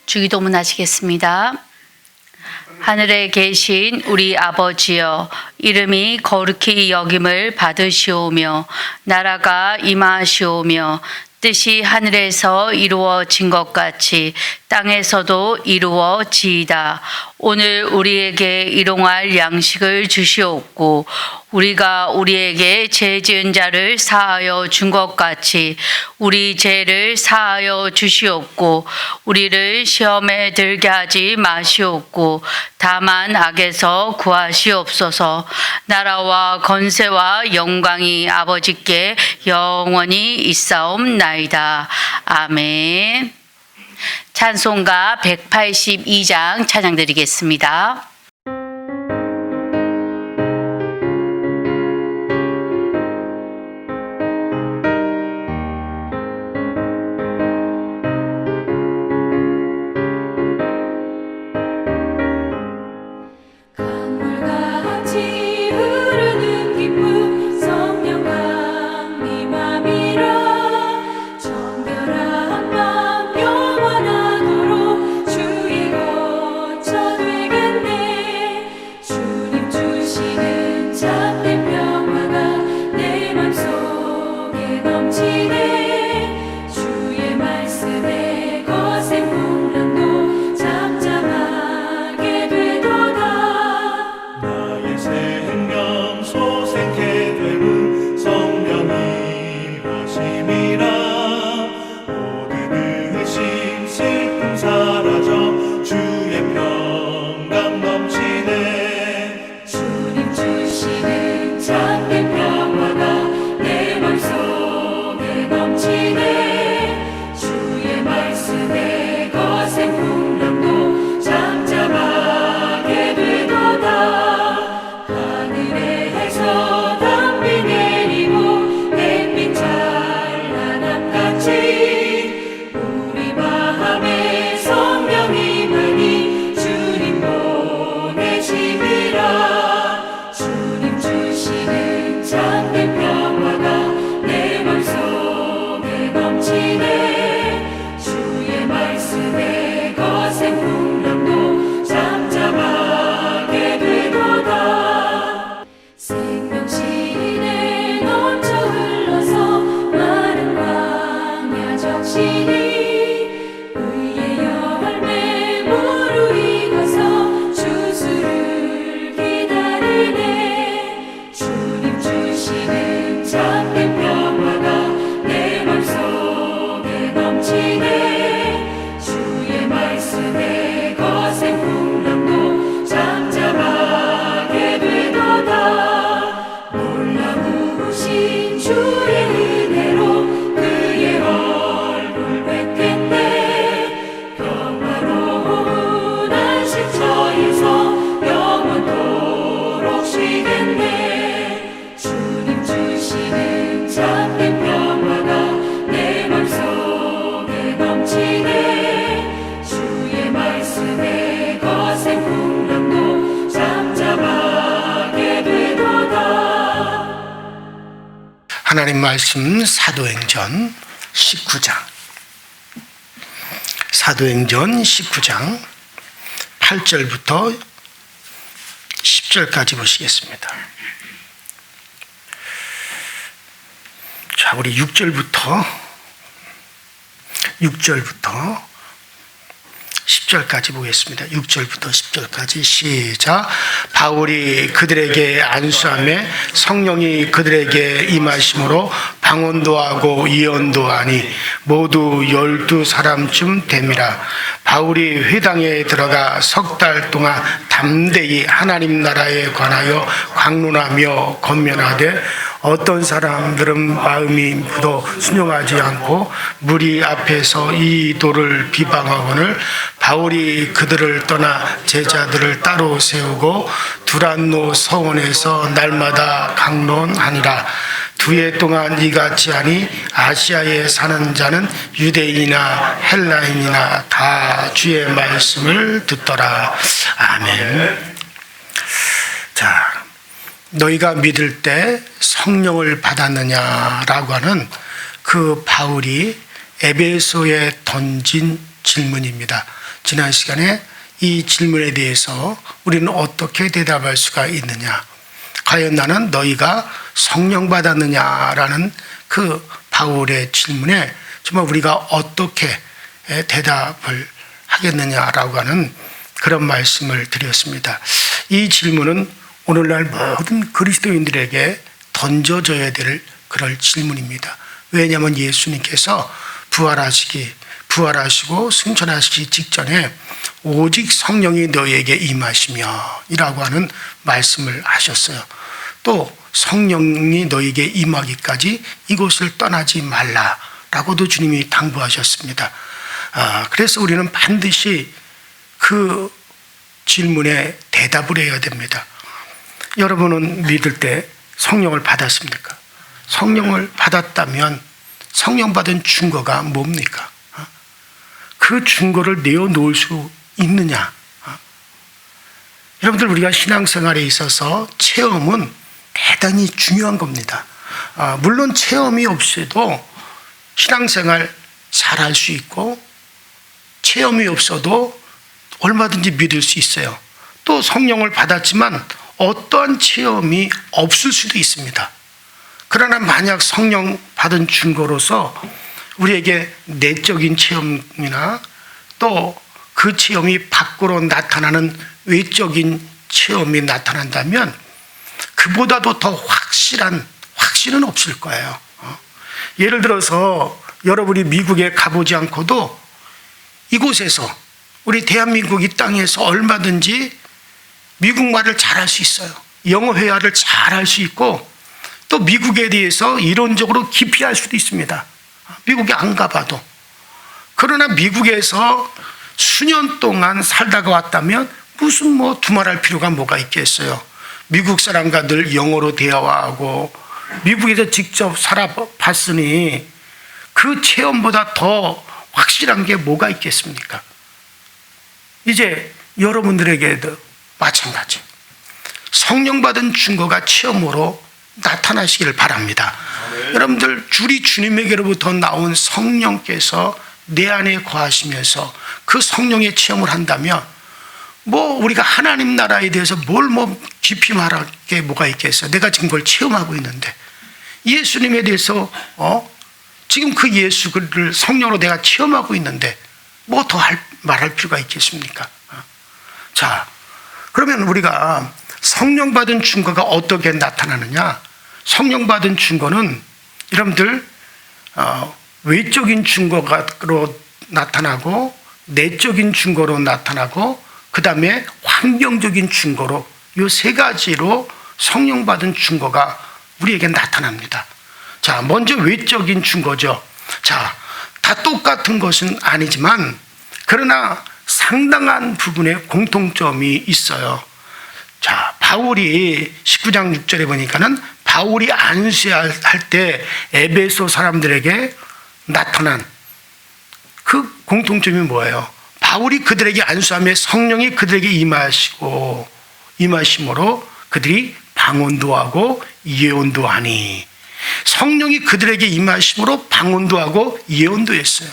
주기도문 하시겠습니다. 하늘에 계신 우리 아버지여, 이름이 거룩히 여김을 받으시오며 나라가 임하시오며 뜻이 하늘에서 이루어진 것 같이 땅에서도 이루어지이다. 오늘 우리에게 일용할 양식을 주시옵고 우리가 우리에게 죄 지은 자를 사하여 준 것 같이 우리 죄를 사하여 주시옵고 우리를 시험에 들게 하지 마시옵고 다만 악에서 구하시옵소서. 나라와 권세와 영광이 아버지께 영원히 있사옵나이다. 아멘. 찬송가 182장 찬양 드리겠습니다. 하나님 말씀 사도행전 19장 8절부터 10절까지 보시겠습니다. 자, 우리 6절부터 10절까지 보겠습니다. 6절부터 10절까지 시작. 바울이 그들에게 안수하며 성령이 그들에게 임하심으로 방언도 하고 예언도 하니 모두 12사람쯤 됨이라. 바울이 회당에 들어가 석 달 동안 담대히 하나님 나라에 관하여 강론하며 권면하되 어떤 사람들은 마음이 묻어 순종하지 않고 무리 앞에서 이 도를 비방하거늘 바울이 그들을 떠나 제자들을 따로 세우고 두란노 서원에서 날마다 강론하니라. 2해 동안 이같이 하니 아시아에 사는 자는 유대인이나 헬라인이나 다 주의 말씀을 듣더라. 아멘. 자, 너희가 믿을 때 성령을 받았느냐라고 하는 그 바울이 에베소에 던진 질문입니다. 지난 시간에 이 질문에 대해서 우리는 어떻게 대답할 수가 있느냐? 과연 나는 너희가 성령 받았느냐라는 그 바울의 질문에 정말 우리가 어떻게 대답을 하겠느냐라고 하는 그런 말씀을 드렸습니다. 이 질문은 오늘날 모든 그리스도인들에게 던져져야 될 그럴 질문입니다. 왜냐하면 예수님께서 부활하시고 승천하시기 직전에 오직 성령이 너희에게 임하시며 이라고 하는 말씀을 하셨어요. 또 성령이 너희에게 임하기까지 이곳을 떠나지 말라라고도 주님이 당부하셨습니다. 그래서 우리는 반드시 그 질문에 대답을 해야 됩니다. 여러분은 믿을 때 성령을 받았습니까? 성령을 받았다면 성령 받은 증거가 뭡니까? 그 증거를 내어놓을 수 있느냐? 여러분들, 우리가 신앙생활에 있어서 체험은 대단히 중요한 겁니다. 물론 체험이 없이도 신앙생활 잘할 수 있고 체험이 없어도 얼마든지 믿을 수 있어요. 또 성령을 받았지만 어떠한 체험이 없을 수도 있습니다. 그러나 만약 성령 받은 증거로서 우리에게 내적인 체험이나 또 그 체험이 밖으로 나타나는 외적인 체험이 나타난다면 그보다도 더 확신은 없을 거예요. 예를 들어서 여러분이 미국에 가보지 않고도 이곳에서, 우리 대한민국 이 땅에서 얼마든지 미국 말을 잘할 수 있어요. 영어 회화를 잘할 수 있고 또 미국에 대해서 이론적으로 깊이 알 수도 있습니다. 미국에 안 가봐도. 그러나 미국에서 수년 동안 살다가 왔다면 무슨 두말할 필요가 뭐가 있겠어요. 미국 사람과 늘 영어로 대화하고 미국에서 직접 살아봤으니 그 체험보다 더 확실한 게 뭐가 있겠습니까? 이제 여러분들에게도 마찬가지. 성령 받은 증거가 체험으로 나타나시기를 바랍니다. 여러분들, 우리 주님에게로부터 나온 성령께서 내 안에 거하시면서 그 성령의 체험을 한다면 우리가 하나님 나라에 대해서 뭘 깊이 말할 게 뭐가 있겠어요? 내가 지금 그걸 체험하고 있는데 예수님에 대해서 지금 그 예수를 성령으로 내가 체험하고 있는데 뭐 더 말할 필요가 있겠습니까? 자, 그러면 우리가 성령 받은 증거가 어떻게 나타나느냐? 성령 받은 증거는 여러분들 외적인 증거로 나타나고 내적인 증거로 나타나고 그 다음에 환경적인 증거로 이 세 가지로 성령 받은 증거가 우리에게 나타납니다. 자, 먼저 외적인 증거죠. 자, 다 똑같은 것은 아니지만 그러나 상당한 부분에 공통점이 있어요. 자, 바울이 19장 6절에 보니까는 바울이 안수할 때 에베소 사람들에게 나타난 그 공통점이 뭐예요? 바울이 그들에게 안수하며 성령이 그들에게 임하심으로 그들이 방언도 하고 예언도 하니. 성령이 그들에게 임하심으로 방언도 하고 예언도 했어요.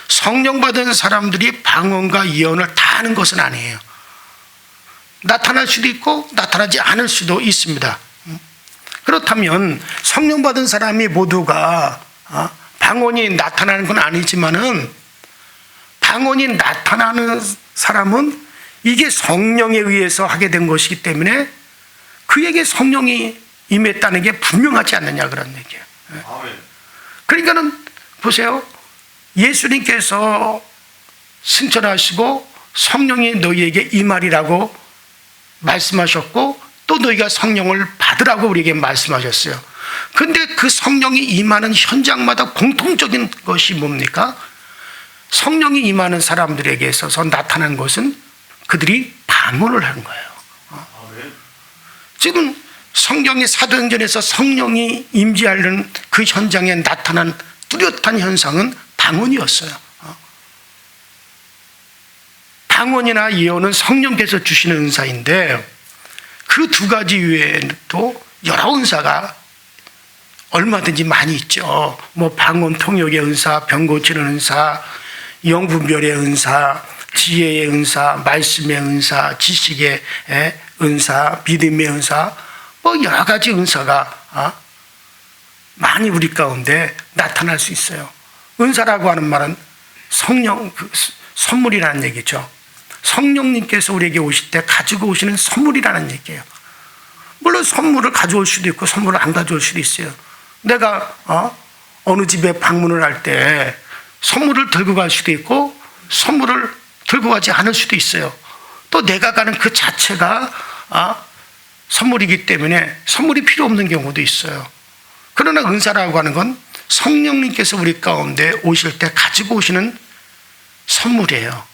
성령 받은 사람들이 방언과 예언을 다 하는 것은 아니에요. 나타날 수도 있고 나타나지 않을 수도 있습니다. 그렇다면 성령 받은 사람이 모두가 방언이 나타나는 건 아니지만은 방언이 나타나는 사람은 이게 성령에 의해서 하게 된 것이기 때문에 그에게 성령이 임했다는 게 분명하지 않느냐 그런 얘기예요. 그러니까는 보세요. 예수님께서 승천하시고 성령이 너희에게 임하리라고 말씀하셨고 또 너희가 성령을 받으라고 우리에게 말씀하셨어요. 그런데 그 성령이 임하는 현장마다 공통적인 것이 뭡니까? 성령이 임하는 사람들에게 있어서 나타난 것은 그들이 방언을 하는 거예요. 지금 성경의 사도행전에서 성령이 임재하는 그 현장에 나타난 뚜렷한 현상은 방언이었어요. 방언이나 예언은 성령께서 주시는 은사인데 그 두 가지 외에도 여러 은사가 얼마든지 많이 있죠. 방언 통역의 은사, 병 고치는 은사, 영분별의 은사, 지혜의 은사, 말씀의 은사, 지식의 은사, 믿음의 은사, 뭐 여러 가지 은사가 많이 우리 가운데 나타날 수 있어요. 은사라고 하는 말은 성령, 선물이라는 얘기죠. 성령님께서 우리에게 오실 때 가지고 오시는 선물이라는 얘기예요. 물론 선물을 가져올 수도 있고 선물을 안 가져올 수도 있어요. 내가 어느 집에 방문을 할 때 선물을 들고 갈 수도 있고 선물을 들고 가지 않을 수도 있어요. 또 내가 가는 그 자체가 선물이기 때문에 선물이 필요 없는 경우도 있어요. 그러나 은사라고 하는 건 성령님께서 우리 가운데 오실 때 가지고 오시는 선물이에요.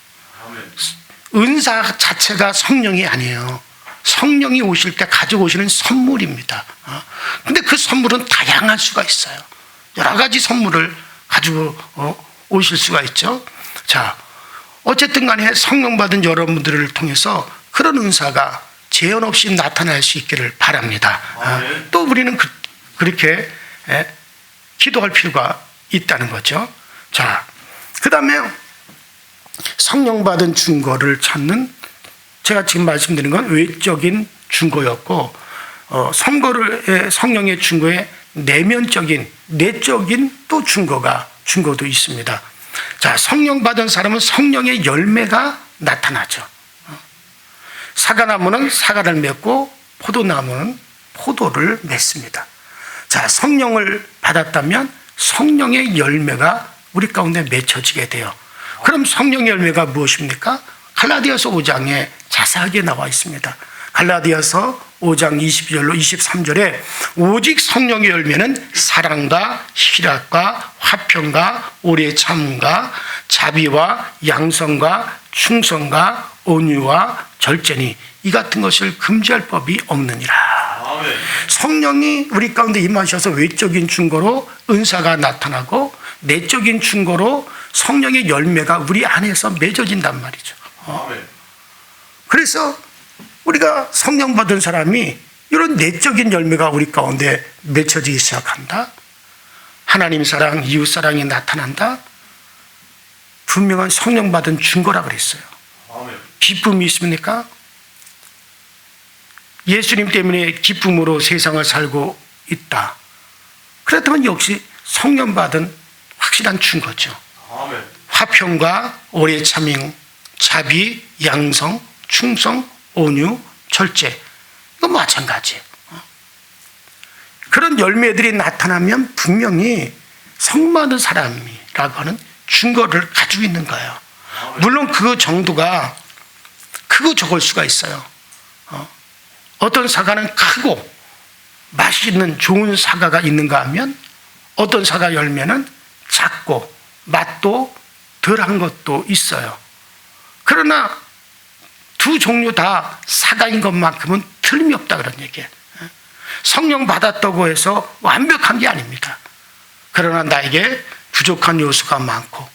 은사 자체가 성령이 아니에요. 성령이 오실 때 가지고 오시는 선물입니다. 근데 그 선물은 다양할 수가 있어요. 여러 가지 선물을 가지고 오실 수가 있죠. 자, 어쨌든 간에 성령 받은 여러분들을 통해서 그런 은사가 제한 없이 나타날 수 있기를 바랍니다. 또 우리는 그렇게 기도할 필요가 있다는 거죠. 자, 그 다음에 성령 받은 증거를 찾는, 제가 지금 말씀드린 건 외적인 증거였고, 성령의 증거에 내면적인, 내적인 또 증거도 있습니다. 자, 성령 받은 사람은 성령의 열매가 나타나죠. 사과나무는 사과를 맺고 포도나무는 포도를 맺습니다. 자, 성령을 받았다면 성령의 열매가 우리 가운데 맺혀지게 돼요. 그럼 성령의 열매가 무엇입니까? 갈라디아서 5장에 자세하게 나와 있습니다. 갈라디아서 5장 22절로 23절에 오직 성령의 열매는 사랑과 희락과 화평과 오래 참음과 자비와 양성과 충성과 온유와 절제니 이 같은 것을 금지할 법이 없느니라. 아멘. 성령이 우리 가운데 임하셔서 외적인 증거로 은사가 나타나고 내적인 증거로 성령의 열매가 우리 안에서 맺어진단 말이죠. 아멘. 그래서 우리가 성령 받은 사람이 이런 내적인 열매가 우리 가운데 맺혀지기 시작한다. 하나님 사랑, 이웃 사랑이 나타난다. 분명한 성령 받은 증거라 그랬어요. 아멘. 기쁨이 있습니까? 예수님 때문에 기쁨으로 세상을 살고 있다. 그렇다면 역시 성령 받은 확실한 증거죠. 아멘. 화평과 오래 참음, 자비, 양성, 충성, 온유, 절제, 이거 마찬가지예요. 그런 열매들이 나타나면 분명히 성 받은 사람이라고 하는 증거를 가지고 있는 거예요. 물론 그 정도가 크고 적을 수가 있어요. 어떤 사과는 크고 맛있는 좋은 사과가 있는가 하면 어떤 사과 열매는 작고 맛도 덜한 것도 있어요. 그러나 두 종류 다 사과인 것만큼은 틀림이 없다 그런 얘기예요. 성령 받았다고 해서 완벽한 게 아닙니다. 그러나 나에게 부족한 요소가 많고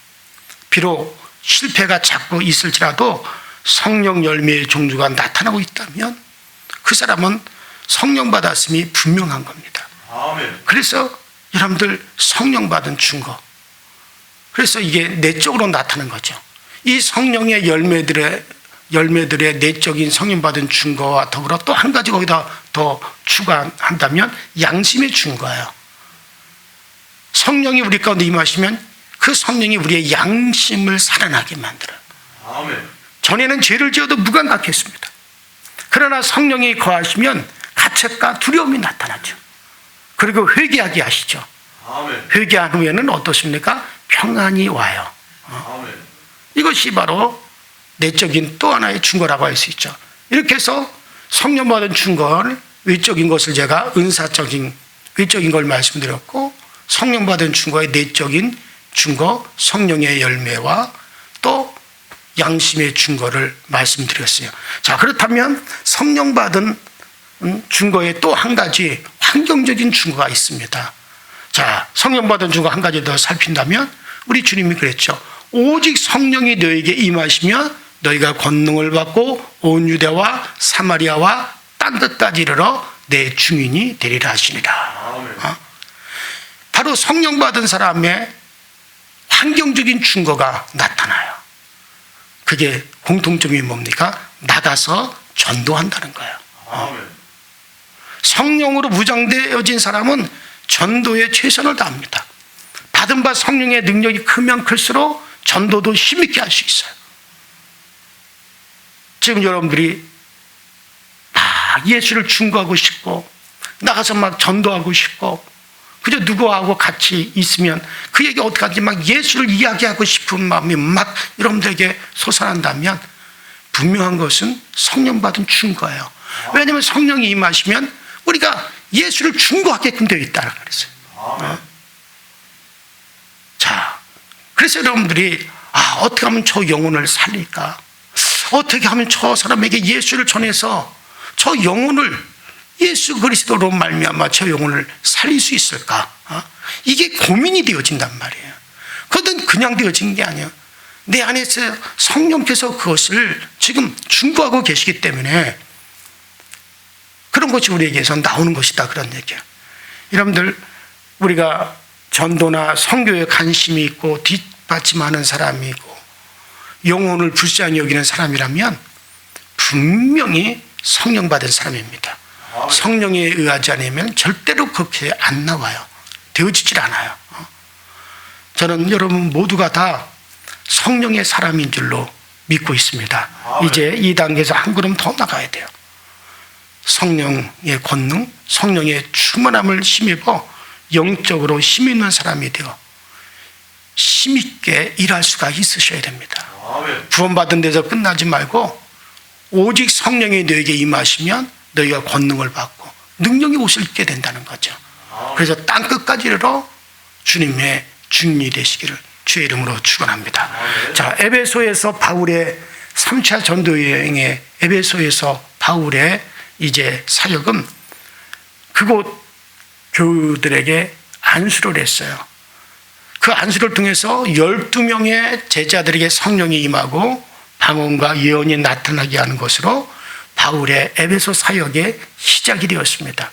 비록 실패가 자꾸 있을지라도 성령 열매의 종류가 나타나고 있다면 그 사람은 성령 받았음이 분명한 겁니다. 아멘. 그래서 여러분들 성령 받은 증거, 그래서 이게 내적으로 나타나는 거죠. 이 성령의 열매들의 내적인 성령 받은 증거와 더불어 또 한 가지 거기다 더 추가한다면 양심의 증거예요. 성령이 우리 가운데 임하시면 그 성령이 우리의 양심을 살아나게 만들어요. 아멘. 전에는 죄를 지어도 무감각했습니다. 그러나 성령이 거하시면 가책과 두려움이 나타나죠. 그리고 회개하게 하시죠. 아멘. 회개한 후에는 어떻습니까? 평안이 와요. 아멘. 이것이 바로 내적인 또 하나의 증거라고 할 수 있죠. 이렇게 해서 성령 받은 증거를 외적인 것을 제가 은사적인 외적인 걸 말씀드렸고, 성령 받은 증거의 내적인 증거 성령의 열매와 또 양심의 증거를 말씀드렸어요. 자, 그렇다면 성령 받은 증거에 또 한 가지 환경적인 증거가 있습니다. 자, 성령 받은 증거 한 가지 더 살핀다면 우리 주님이 그랬죠. 오직 성령이 너에게 임하시면 너희가 권능을 받고 온 유대와 사마리아와 땅 끝까지 이르러 내 증인이 되리라 하시니라. 바로 성령 받은 사람의 환경적인 증거가 나타나요. 그게 공통점이 뭡니까? 나가서 전도한다는 거예요. 성령으로 무장되어진 사람은 전도에 최선을 다합니다. 받은 바 성령의 능력이 크면 클수록 전도도 힘있게 할 수 있어요. 지금 여러분들이 막 예수를 증거하고 싶고 나가서 막 전도하고 싶고 그저 누구하고 같이 있으면 그 얘기 어떻게 하지 막 예수를 이야기하고 싶은 마음이 막 여러분들에게 솟아난다면 분명한 것은 성령 받은 증거예요. 왜냐하면 성령이 임하시면 우리가 예수를 증거하게끔 되어 있다고 그랬어요. 자, 그래서 여러분들이 어떻게 하면 저 영혼을 살릴까? 어떻게 하면 저 사람에게 예수를 전해서 저 영혼을 예수 그리스도로 말미암아 저 영혼을 살릴 수 있을까? 이게 고민이 되어진단 말이에요. 그건 그냥 되어진 게 아니에요. 내 안에서 성령께서 그것을 지금 증거하고 계시기 때문에 그런 것이 우리에게서 나오는 것이다 그런 얘기예요. 여러분들 우리가 전도나 선교에 관심이 있고 뒷받침하는 사람이 있고 영혼을 불쌍히 여기는 사람이라면 분명히 성령 받은 사람입니다. 성령에 의하지 않으면 절대로 그렇게 안 나와요. 되어지질 않아요. 저는 여러분 모두가 다 성령의 사람인 줄로 믿고 있습니다. 이제 이 단계에서 한 걸음 더 나가야 돼요. 성령의 권능, 성령의 충만함을 힘입어 영적으로 힘 있는 사람이 되어 힘있게 일할 수가 있으셔야 됩니다. 구원받은 데서 끝나지 말고 오직 성령이 너에게 임하시면 너희가 권능을 받고 능력이 옷을 입게 된다는 거죠. 그래서 땅끝까지 이르러 주님의 증인이 되시기를 주의 이름으로 축원합니다. 자, 에베소에서 바울의 3차 전도 여행의 에베소에서 바울의 이제 사역은 그곳 교우들에게 안수를 했어요. 그 안수를 통해서 12명의 제자들에게 성령이 임하고 방언과 예언이 나타나게 하는 것으로 바울의 에베소 사역의 시작이 되었습니다.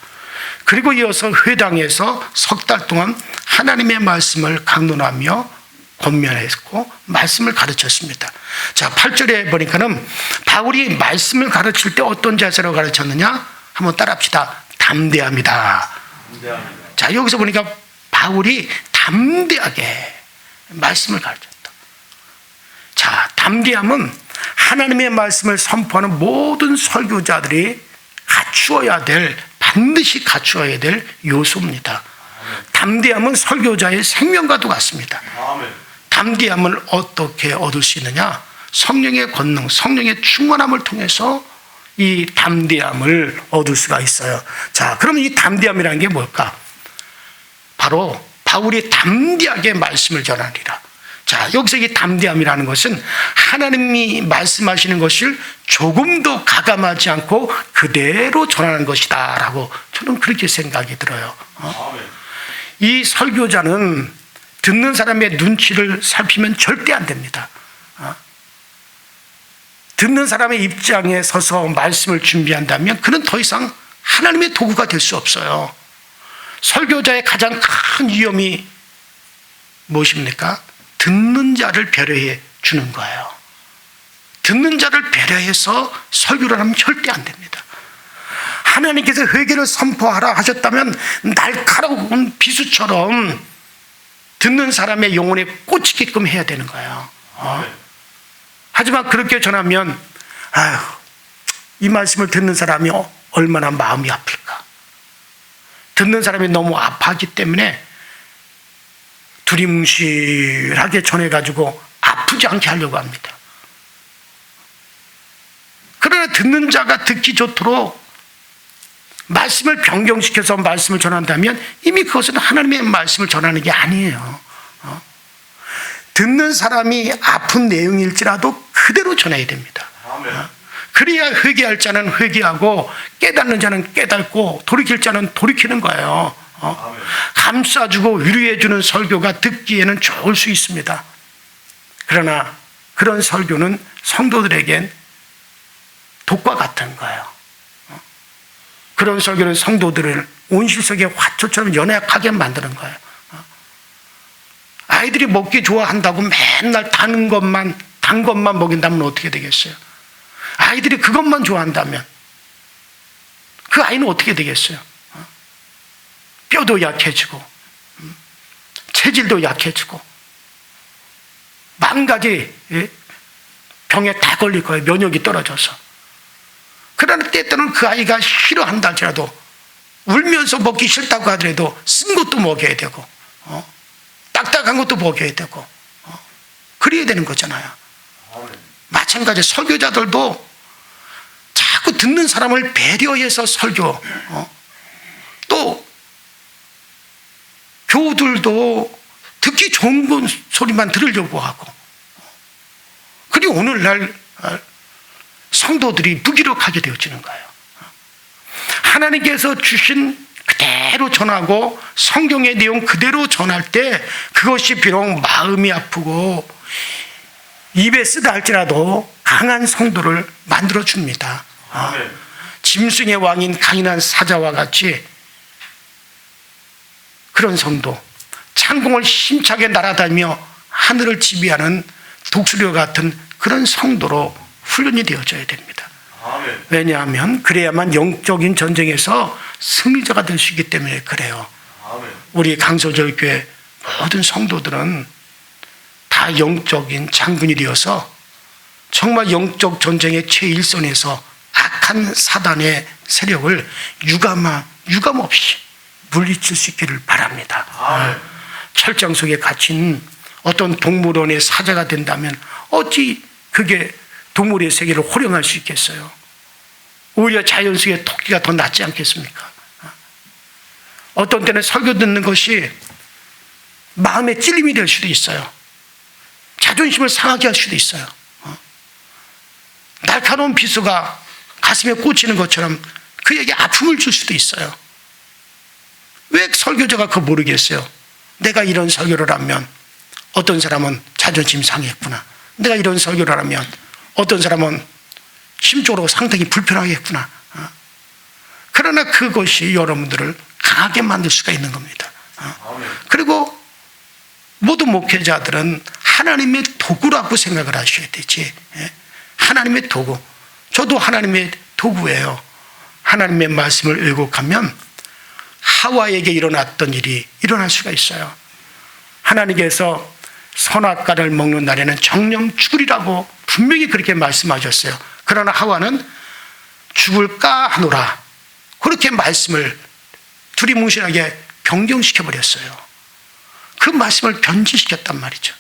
그리고 이어서 회당에서 석 달 동안 하나님의 말씀을 강론하며 권면했고 말씀을 가르쳤습니다. 자, 8절에 보니까는 바울이 말씀을 가르칠 때 어떤 자세로 가르쳤느냐? 한번 따라합시다. 담대합니다. 자, 여기서 보니까 바울이 담대하게 말씀을 가르쳤다. 자, 담대함은 하나님의 말씀을 선포하는 모든 설교자들이 반드시 갖추어야 될 요소입니다. 담대함은 설교자의 생명과도 같습니다. 담대함을 어떻게 얻을 수 있느냐? 성령의 권능, 성령의 충만함을 통해서 이 담대함을 얻을 수가 있어요. 자, 그럼 이 담대함이라는 게 뭘까? 바로 바울이 담대하게 말씀을 전하리라. 자, 여기서 이 담대함이라는 것은 하나님이 말씀하시는 것을 조금도 가감하지 않고 그대로 전하는 것이다 라고 저는 그렇게 생각이 들어요. 이 설교자는 듣는 사람의 눈치를 살피면 절대 안 됩니다. 듣는 사람의 입장에 서서 말씀을 준비한다면 그는 더 이상 하나님의 도구가 될 수 없어요. 설교자의 가장 큰 위험이 무엇입니까? 듣는 자를 배려해 주는 거예요. 듣는 자를 배려해서 설교를 하면 절대 안 됩니다. 하나님께서 회개를 선포하라 하셨다면 날카로운 비수처럼 듣는 사람의 영혼에 꽂히게끔 해야 되는 거예요. 하지만 그렇게 전하면 이 말씀을 듣는 사람이 얼마나 마음이 아플까. 듣는 사람이 너무 아파하기 때문에 두리뭉실하게 전해가지고 아프지 않게 하려고 합니다. 그러나 듣는 자가 듣기 좋도록 말씀을 변경시켜서 말씀을 전한다면 이미 그것은 하나님의 말씀을 전하는 게 아니에요. 듣는 사람이 아픈 내용일지라도 그대로 전해야 됩니다. 그래야 회개할 자는 회개하고 깨닫는 자는 깨닫고 돌이킬 자는 돌이키는 거예요. 감싸주고 위로해주는 설교가 듣기에는 좋을 수 있습니다. 그러나 그런 설교는 성도들에겐 독과 같은 거예요. 그런 설교는 성도들을 온실속의 화초처럼 연약하게 만드는 거예요. 아이들이 먹기 좋아한다고 맨날 단 것만 먹인다면 어떻게 되겠어요? 아이들이 그것만 좋아한다면 그 아이는 어떻게 되겠어요? 뼈도 약해지고 체질도 약해지고 만 가지 병에 다 걸릴 거예요. 면역이 떨어져서. 그러나 때때로는 그 아이가 싫어한다 할지라도 울면서 먹기 싫다고 하더라도 쓴 것도 먹여야 되고 딱딱한 것도 먹여야 되고 그래야 되는 거잖아요. 마찬가지 설교자들도 자꾸 듣는 사람을 배려해서 설교, 또 교우들도 듣기 좋은 소리만 들으려고 하고, 그리고 오늘날 성도들이 무기력하게 되어지는 거예요. 하나님께서 주신 그대로 전하고 성경의 내용 그대로 전할 때 그것이 비록 마음이 아프고 입에 쓰다 할지라도 강한 성도를 만들어 줍니다. 짐승의 왕인 강인한 사자와 같이 그런 성도, 창공을 힘차게 날아다니며 하늘을 지배하는 독수리와 같은 그런 성도로 훈련이 되어져야 됩니다. 왜냐하면 그래야만 영적인 전쟁에서 승리자가 될 수 있기 때문에 그래요. 우리 강서절교회 모든 성도들은 다 영적인 장군이 되어서 정말 영적 전쟁의 최일선에서 악한 사단의 세력을 유감 없이 물리칠 수 있기를 바랍니다. 철장 속에 갇힌 어떤 동물원의 사자가 된다면 어찌 그게 동물의 세계를 호령할 수 있겠어요? 오히려 자연 속의 토끼가 더 낫지 않겠습니까? 어떤 때는 설교 듣는 것이 마음의 찔림이 될 수도 있어요. 자존심을 상하게 할 수도 있어요. 날카로운 비수가 가슴에 꽂히는 것처럼 그에게 아픔을 줄 수도 있어요. 왜 설교자가 그거 모르겠어요? 내가 이런 설교를 하면 어떤 사람은 자존심 상했구나. 내가 이런 설교를 하면 어떤 사람은 심적으로 상당히 불편하겠구나. 그러나 그것이 여러분들을 강하게 만들 수가 있는 겁니다. 그리고 모든 목회자들은 하나님의 도구라고 생각을 하셔야 되지. 하나님의 도구. 저도 하나님의 도구예요. 하나님의 말씀을 왜곡하면 하와에게 일어났던 일이 일어날 수가 있어요. 하나님께서 선악과를 먹는 날에는 정령 죽으리라고 분명히 그렇게 말씀하셨어요. 그러나 하와는 죽을까 하노라 그렇게 말씀을 두리뭉실하게 변경시켜버렸어요. 그 말씀을 변질시켰단 말이죠.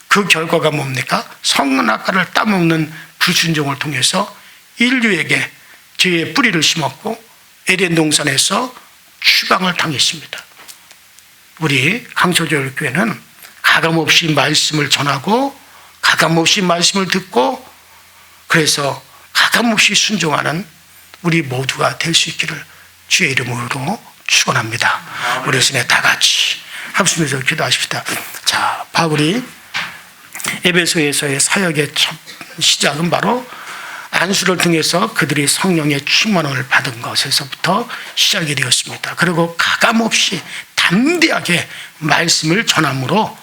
그 결과가 뭡니까? 선악과를 따먹는 불순종을 통해서 인류에게 죄의 뿌리를 심었고 에덴 동산에서 추방을 당했습니다. 우리 강서절교회는 가감없이 말씀을 전하고 가감없이 말씀을 듣고 그래서 가감없이 순종하는 우리 모두가 될 수 있기를 주의 이름으로 축원합니다. 우리 시내 다 같이 합심해서 기도하십시다. 자, 바울이 에베소에서의 사역의 첫 시작은 바로 안수를 통해서 그들이 성령의 충만을 받은 것에서부터 시작이 되었습니다. 그리고 가감없이 담대하게 말씀을 전함으로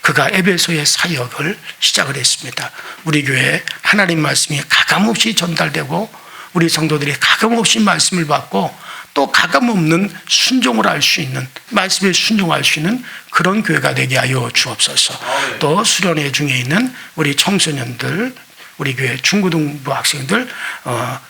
그가 에베소의 사역을 시작을 했습니다. 우리 교회에 하나님 말씀이 가감없이 전달되고 우리 성도들이 가감없이 말씀을 받고 또 가감없는 순종을 할 수 있는 말씀에 순종할 수 있는 그런 교회가 되게 하여 주옵소서. 또 수련회 중에 있는 우리 청소년들 우리 교회 중고등부 학생들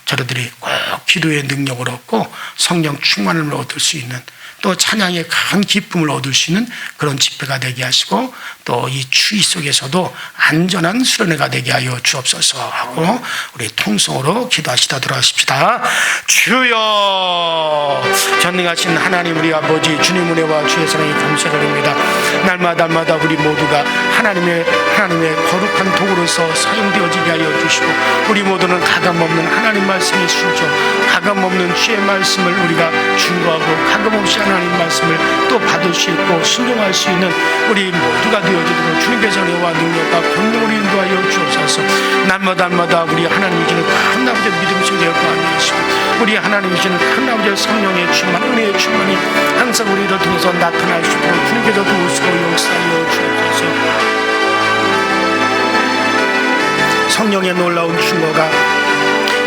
저들이 꼭 기도의 능력을 얻고 성령 충만을 얻을 수 있는 또 찬양의 큰 기쁨을 얻을 수 있는 그런 집회가 되게 하시고 또 이 추위 속에서도 안전한 수련회가 되게 하여 주옵소서 하고 우리 통성으로 기도하시다 들어가십시다. 주여 전능하신 하나님 우리 아버지 주님 은혜와 주의 사랑에 감사드립니다. 날마다 우리 모두가 하나님의 거룩한 도구로서 사용되어지게 하여 주시고, 우리 모두는 가감없는 하나님 말씀이 순종, 가감없는 주의 말씀을 우리가 준거하고 가감없이 하나님 말씀을 또 받을 수 있고 순종할 수 있는 우리 모두가 되어지도록 주님께서 은혜와 능력과 권능으로 인도하여 주옵소서. 날마다 우리 하나님 주시는 큰 아버지의 믿음 속에 거하게 하시고, 우리 하나님 주시는 큰 아버지의 성령의 충만, 은혜의 충만이 항상 우리를 통해서 나타날 수 있도록 주님께서 도우시고 역사하여 주옵소서. 성령의 놀라운 충고가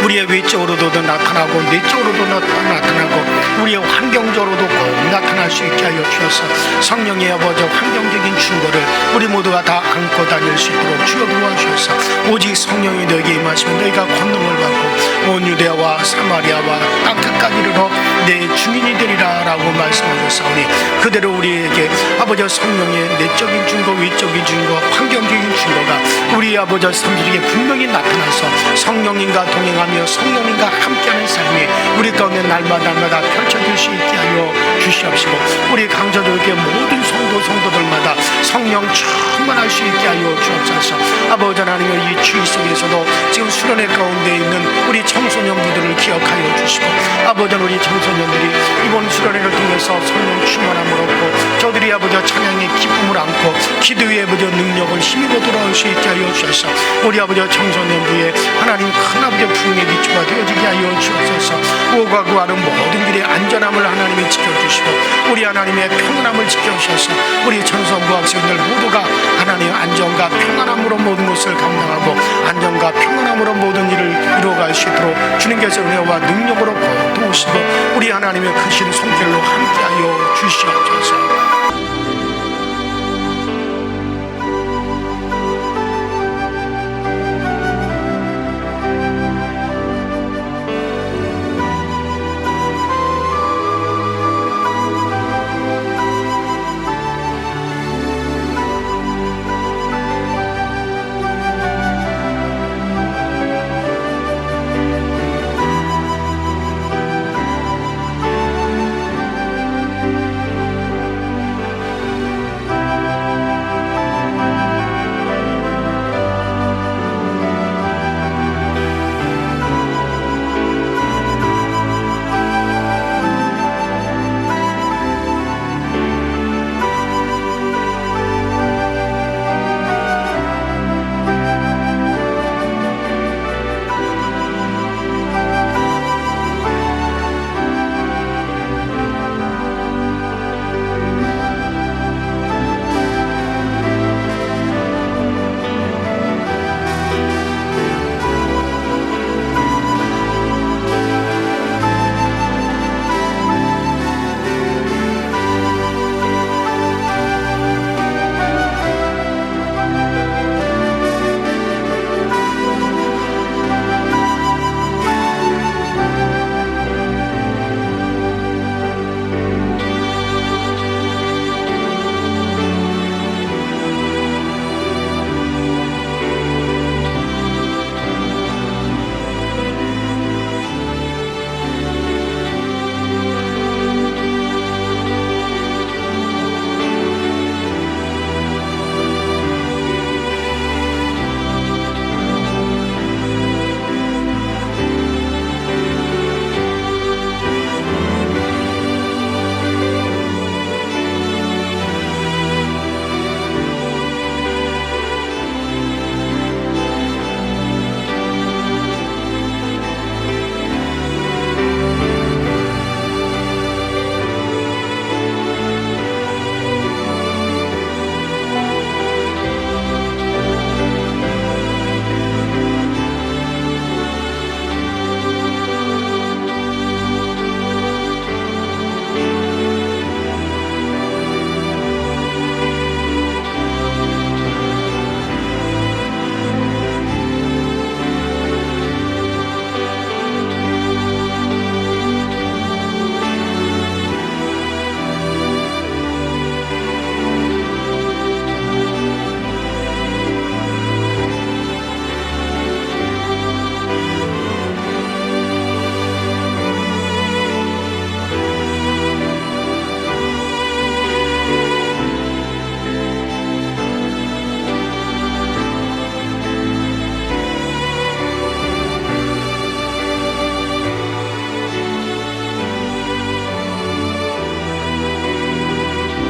우리의 외적으로도 나타나고 내적으로도 나타나고 우리의 환경적으로도 꼭 나타날 수 있게 하여 주셔서 성령의 아버지 환경적인 충고를 우리 모두가 다 안고 다닐 수 있도록 주여 도와주셔서 오직 성령이 너에게 임하시면 너희가 권능을 받고 온 유대와 사마리아와 땅 끝까지 이르러 내 증인이 되리라 라고 말씀하셨사오니, 그대로 우리에게 아버지 성령의 내적인 증거, 외적인 증거, 환경적인 증거가 우리 아버지 삶들에게 분명히 나타나서 성령님과 동행하며 성령님과 함께하는 삶이 우리 가운데 날마다 펼쳐질 수 있게 하여 주시옵시고, 우리 강조교회 모든 성도들마다 성령 충만할 수 있게 하여 주옵소서. 아버지 하나님의 이 주의 속에서도 지금 수련회 가운데 있는 우리 청소년부들을 기억하여 주시고, 아버지 우리 청소년들이 이번 수련회를 통해서 성령 충만함을 얻고 저들이 아버지 찬양의 기쁨을 안고 기도의 아버지 능력을 힘입어 돌아올 수 있게 하여 주셔서 우리 아버지 청소년부의 하나님 큰 아버지 부흥의 기초가 되어지게 하여 주옵소서. 오가 구하는 모든 길의 안전함을 하나님이 지켜주시고 우리 하나님의 평안함을 지켜주셔서 우리 청소년부 학생들 모두가 하나님의 안전과 평안함으로 모든 것을 감당하고 안전과 평안함으로 모든 일을 이루어갈 수 있도록 주님께서 은혜와 능력으로 도우시고 우리 하나님의 크신 손길로 함께하여 주시옵소서.